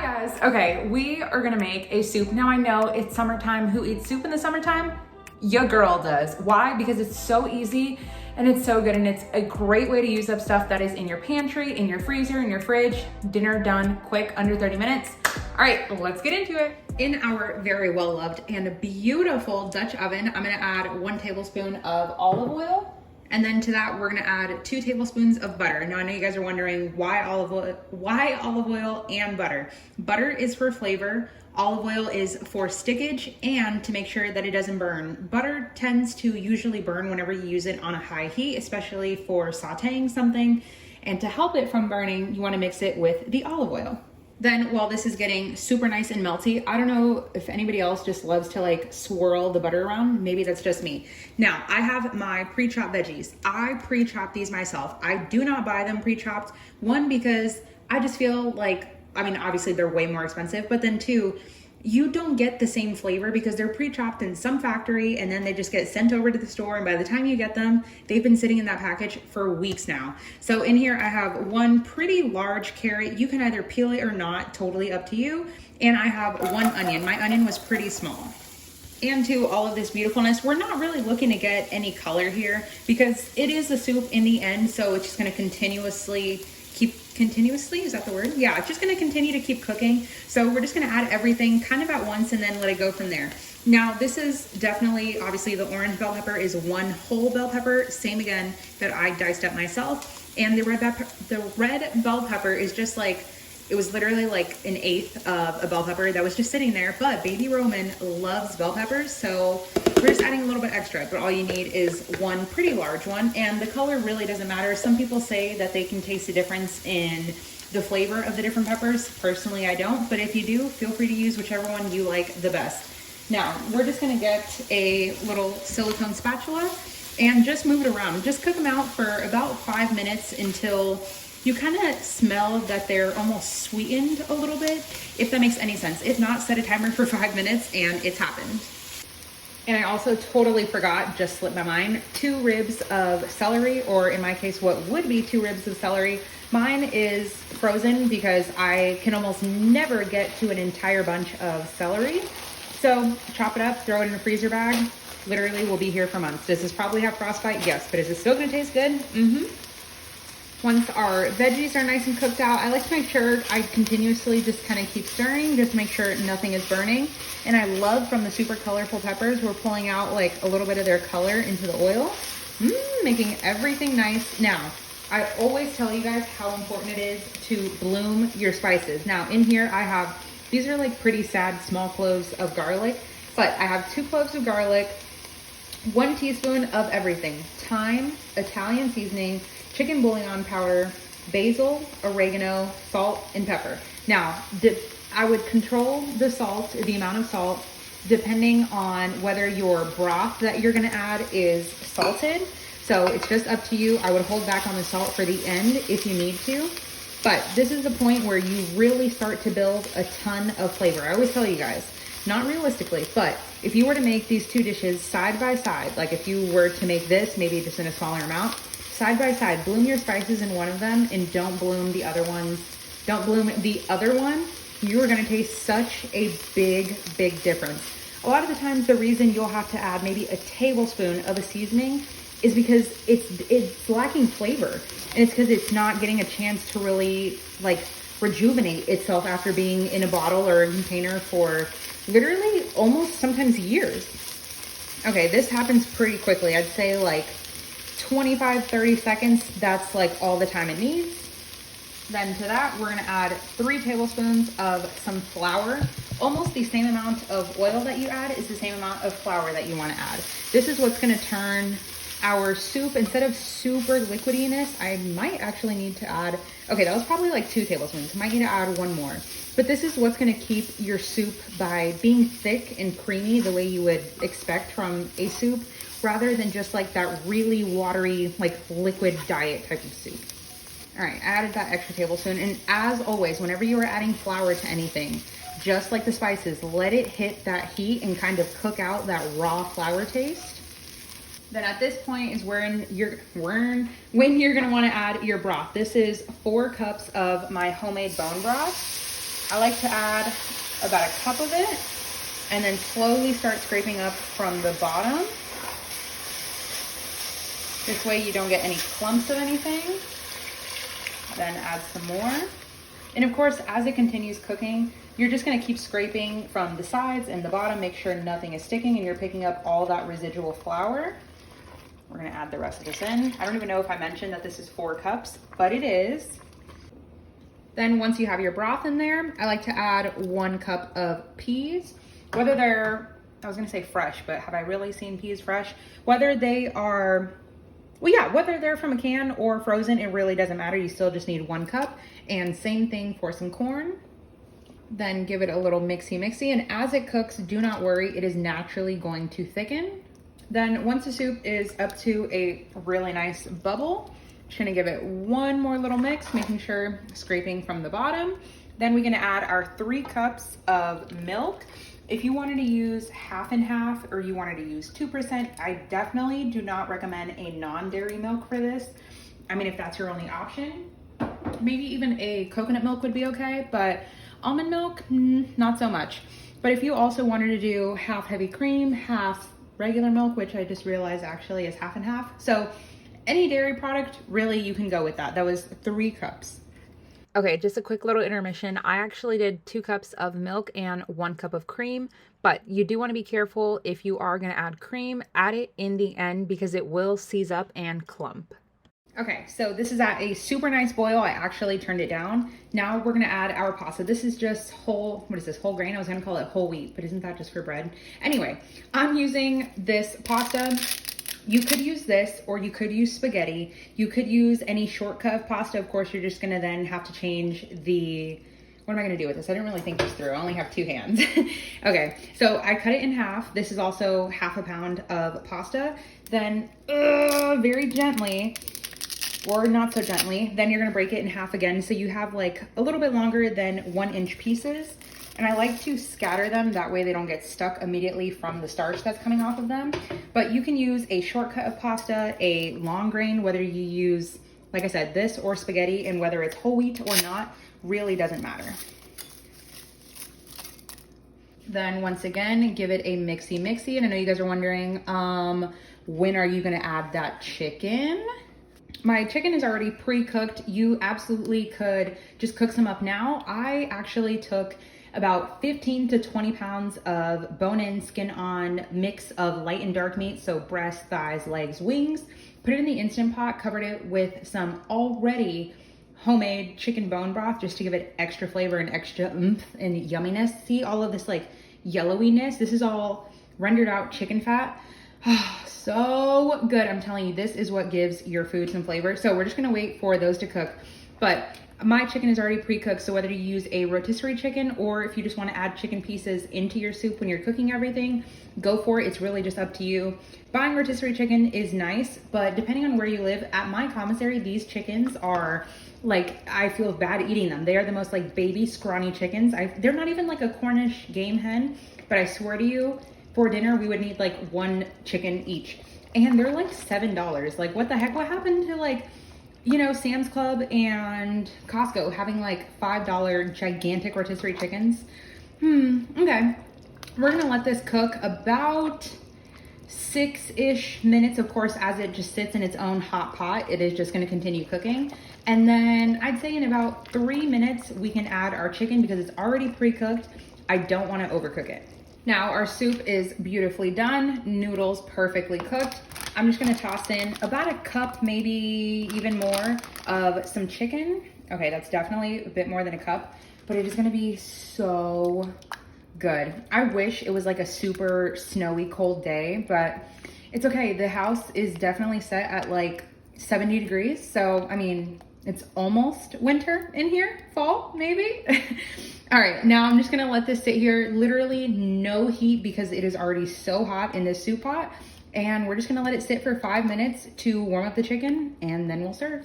guys. Okay, we are gonna make a soup. Now I know it's summertime. Who eats soup in the summertime? Your girl does. Why? Because it's so easy and it's so good, and it's a great way to use up stuff that is in your pantry, in your freezer, in your fridge. Dinner done quick, under 30 minutes. All right, let's get into it. In our very well-loved and beautiful Dutch oven, I'm gonna add 1 tablespoon of olive oil. And then to that, we're gonna add 2 tablespoons of butter. Now I know you guys are wondering why olive oil and butter. Butter is for flavor, olive oil is for stickage and to make sure that it doesn't burn. Butter tends to usually burn whenever you use it on a high heat, especially for sauteing something. And to help it from burning, you wanna mix it with the olive oil. Then while this is getting super nice and melty, I don't know if anybody else just loves to like swirl the butter around. Maybe that's just me. Now I have my pre-chopped veggies. I pre-chop these myself. I do not buy them pre-chopped. 1, because I just feel like, I mean, obviously they're way more expensive, but then 2, you don't get the same flavor because they're pre-chopped in some factory and then they just get sent over to the store, and by the time you get them, they've been sitting in that package for weeks now. So in here I have 1 pretty large carrot. You can either peel it or not, totally up to you. And I have 1 onion. My onion was pretty small. And to all of this beautifulness, we're not really looking to get any color here because it is a soup in the end, so it's just gonna continuously, is that the word? Yeah, it's just gonna continue to keep cooking. So we're just gonna add everything kind of at once and then let it go from there. Now this is definitely, obviously the orange bell pepper is 1 whole bell pepper, same again that I diced up myself. And the red bell pepper is just like, it was literally like 1/8 of a bell pepper that was just sitting there, but baby Roman loves bell peppers, so we're just adding a little bit extra, but all you need is 1 pretty large one, and the color really doesn't matter. Some people say that they can taste the difference in the flavor of the different peppers. Personally, I don't, but if you do, feel free to use whichever one you like the best. Now, we're just gonna get a little silicone spatula and just move it around. Just cook them out for about 5 minutes until you kind of smell that they're almost sweetened a little bit, if that makes any sense. If not, set a timer for 5 minutes and it's happened. And I also totally forgot, just slipped my mind, 2 ribs of celery, or in my case, what would be 2 ribs of celery. Mine is frozen because I can almost never get to an entire bunch of celery. So chop it up, throw it in a freezer bag. Literally will be here for months. Does this probably have frostbite? Yes, but is it still gonna taste good? Mm-hmm. Once our veggies are nice and cooked out, I like to make sure I continuously just kind of keep stirring, just to make sure nothing is burning. And I love from the super colorful peppers, we're pulling out like a little bit of their color into the oil, making everything nice. Now, I always tell you guys how important it is to bloom your spices. Now in here I have, these are like pretty sad small cloves of garlic, but I have 2 cloves of garlic, 1 teaspoon of everything: thyme, Italian seasoning, chicken bouillon powder, basil, oregano, salt, and pepper. Now, I would control the salt, the amount of salt, depending on whether your broth that you're gonna add is salted. So it's just up to you. I would hold back on the salt for the end if you need to. But this is the point where you really start to build a ton of flavor. I always tell you guys, not realistically, but if you were to make these 2 dishes side by side, like if you were to make this, maybe just in a smaller amount, side by side, bloom your spices in one of them and don't bloom the other ones. Don't bloom the other one. You are gonna taste such a big, big difference. A lot of the times the reason you'll have to add maybe a tablespoon of a seasoning is because it's lacking flavor. And it's because it's not getting a chance to really like rejuvenate itself after being in a bottle or a container for literally almost sometimes years. Okay, this happens pretty quickly. I'd say like 25-30 seconds, that's like all the time it needs. Then to that, we're gonna add 3 tablespoons of some flour. Almost the same amount of oil that you add is the same amount of flour that you wanna add. This is what's gonna turn our soup, instead of super liquidiness, I might actually need to add, okay, that was probably like 2 tablespoons. I might need to add 1 more. But this is what's gonna keep your soup by being thick and creamy the way you would expect from a soup, rather than just like that really watery, like liquid diet type of soup. All right, I added that extra tablespoon. And as always, whenever you are adding flour to anything, just like the spices, let it hit that heat and kind of cook out that raw flour taste. Then at this point is when you're gonna wanna add your broth. This is 4 cups of my homemade bone broth. I like to add about a cup of it and then slowly start scraping up from the bottom. This way you don't get any clumps of anything. Then add some more. And of course, as it continues cooking, you're just gonna keep scraping from the sides and the bottom, make sure nothing is sticking and you're picking up all that residual flour. We're gonna add the rest of this in. I don't even know if I mentioned that this is 4 cups, but it is. Then once you have your broth in there, I like to add 1 cup of peas, whether they're, I was gonna say fresh, but have I really seen peas fresh? Whether they are, well, yeah, whether they're from a can or frozen, it really doesn't matter. You still just need 1 cup. And same thing for some corn. Then give it a little mixy. And as it cooks, do not worry, it is naturally going to thicken. Then once the soup is up to a really nice bubble, just gonna give it 1 more little mix, making sure scraping from the bottom. Then we're gonna add our 3 cups of milk. If you wanted to use half and half or you wanted to use 2%, I definitely do not recommend a non-dairy milk for this. I mean, if that's your only option, maybe even a coconut milk would be okay, but almond milk, not so much. But if you also wanted to do half heavy cream, half regular milk, which I just realized actually is half and half. So any dairy product, really, you can go with that. That was 3 cups. Okay, just a quick little intermission. I actually did 2 cups of milk and 1 cup of cream, but you do want to be careful if you are going to add cream, add it in the end because it will seize up and clump. Okay, so this is at a super nice boil. I actually turned it down. Now we're gonna add our pasta. This is just whole, what is this, whole grain? I was gonna call it whole wheat, but isn't that just for bread? Anyway, I'm using this pasta. You could use this, or you could use spaghetti. You could use any shortcut of pasta. Of course, you're just gonna then have to change the, what am I gonna do with this? I didn't really think this through. I only have 2 hands. Okay, so I cut it in half. This is also half a pound of pasta. Then very gently, or not so gently, then you're gonna break it in half again. So you have like a little bit longer than 1-inch pieces. And I like to scatter them, that way they don't get stuck immediately from the starch that's coming off of them. But you can use a shortcut of pasta, a long grain, whether you use, like I said, this or spaghetti, and whether it's whole wheat or not, really doesn't matter. Then once again, give it a mixy. And I know you guys are wondering, when are you gonna add that chicken? My chicken is already pre-cooked. You absolutely could just cook some up now. I actually took about 15 to 20 pounds of bone-in, skin-on mix of light and dark meat, so breast, thighs, legs, wings. Put it in the Instant Pot, covered it with some already homemade chicken bone broth just to give it extra flavor and extra oomph and yumminess. See all of this like yellowiness? This is all rendered out chicken fat. So good. I'm telling you, this is what gives your food some flavor. So we're just gonna wait for those to cook. But my chicken is already pre-cooked, so whether you use a rotisserie chicken or if you just want to add chicken pieces into your soup when you're cooking everything, go for it. It's really just up to you. Buying rotisserie chicken is nice, but depending on where you live, at my commissary, these chickens are like, I feel bad eating them. They are the most like baby scrawny chickens. They're not even like a Cornish game hen, but I swear to you, for dinner, we would need like 1 chicken each. And they're like $7. Like what the heck? What happened to like, you know, Sam's Club and Costco having like $5 gigantic rotisserie chickens? Okay. We're gonna let this cook about 6-ish minutes. Of course, as it just sits in its own hot pot, it is just gonna continue cooking. And then I'd say in about 3 minutes, we can add our chicken because it's already pre-cooked. I don't wanna overcook it. Now our soup is beautifully done. Noodles perfectly cooked. I'm just gonna toss in about a cup, maybe even more, of some chicken. Okay, that's definitely a bit more than a cup, but it is gonna be so good. I wish it was like a super snowy, cold day, but it's okay. The house is definitely set at like 70 degrees. So, I mean, it's almost winter in here, fall maybe. All right, now I'm just gonna let this sit here, literally no heat because it is already so hot in this soup pot. And we're just gonna let it sit for 5 minutes to warm up the chicken and then we'll serve.